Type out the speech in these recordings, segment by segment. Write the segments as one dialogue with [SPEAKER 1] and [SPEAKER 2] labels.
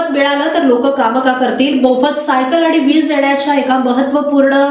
[SPEAKER 1] मोफत मिळालं तर लोक कामं का करतील? मोफत सायकल आणि वीज देण्याच्या एका महत्वपूर्ण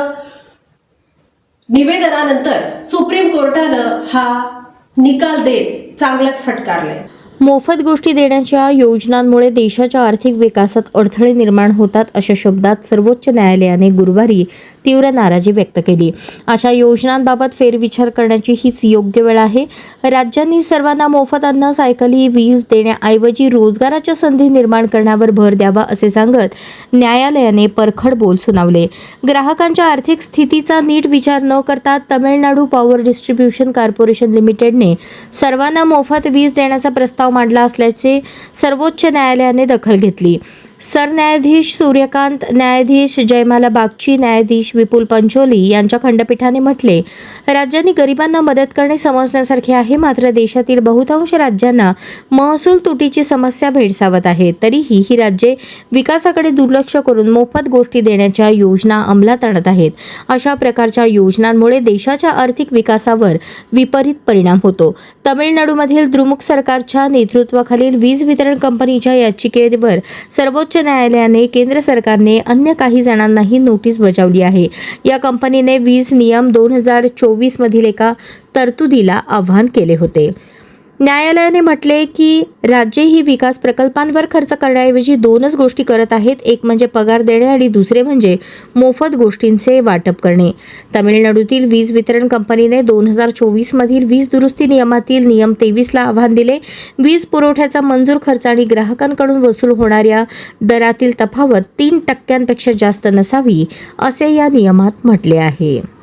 [SPEAKER 1] निवेदनानंतर सुप्रीम कोर्टानं हा निकाल देत चांगलाच फटकारलाय.
[SPEAKER 2] मोफत गोष्टी देण्याच्या योजनांमुळे देशाच्या आर्थिक विकासात अडथळे निर्माण होतात अशा शब्दात सर्वोच्च न्यायालयाने गुरुवारी तीव्र नाराजी व्यक्त केली. अशा योजनांबाबत फेरविचार करण्याची हीच योग्य वेळ आहे. राज्यांनी सर्वांना मोफत अन्न, सायकली, वीज देण्याऐवजी रोजगाराच्या संधी निर्माण करण्यावर भर द्यावा असे सांगत न्यायालयाने परखड बोल सुनावले. ग्राहकांच्या आर्थिक स्थितीचा नीट विचार न करता तमिळनाडू पॉवर डिस्ट्रीब्युशन कॉर्पोरेशन लिमिटेडने सर्वांना मोफत वीज देण्याचा प्रस्ताव मांडला असल्याचे सर्वोच्च न्यायालयाने दखल घेतली. सरन्यायाधीश सूर्यकांत, न्यायाधीश जयमाला बागची, न्यायाधीश विपुल पंचोली यांच्या खंडपीठाने म्हटले, राज्यांनी गरिबांना मदत करणे समजण्यासारखे आहे, मात्र देशातील बहुतांश राज्यांना महसूल तुटीची समस्या भेडसावत आहे. तरीही ही राज्ये विकासाकडे दुर्लक्ष करून मोफत गोष्टी देण्याच्या योजना अंमलात आणत आहेत. अशा प्रकारच्या योजनांमुळे देशाच्या आर्थिक विकासावर विपरीत परिणाम होतो. तमिळनाडूमधील द्रुमुक सरकारच्या नेतृत्वाखालील वीज वितरण कंपनीच्या याचिकेवर सर्वोच्च न्यायालयाने केंद्र सरकारने अन्य काही जणांनाही नोटीस बजावली आहे. या कंपनीने वीज नियम 2024 मधील एका तरतुदीला आव्हान केले होते. न्यायालयाने म्हटले की राज्ये ही विकास प्रकल्पांवर खर्च करण्याऐवजी दोनच गोष्टी करत आहेत. एक म्हणजे पगार देणे आणि दुसरे म्हणजे मोफत गोष्टींचे वाटप करणे. तमिळनाडूतील वीज वितरण कंपनीने 2024 मधील वीज दुरुस्ती नियमातील नियम 23 ला आव्हान दिले. वीज पुरवठ्याचा मंजूर खर्च आणि ग्राहकांकडून वसूल होणाऱ्या दरातील तफावत 3% जास्त नसावी असे या नियमात म्हटले आहे.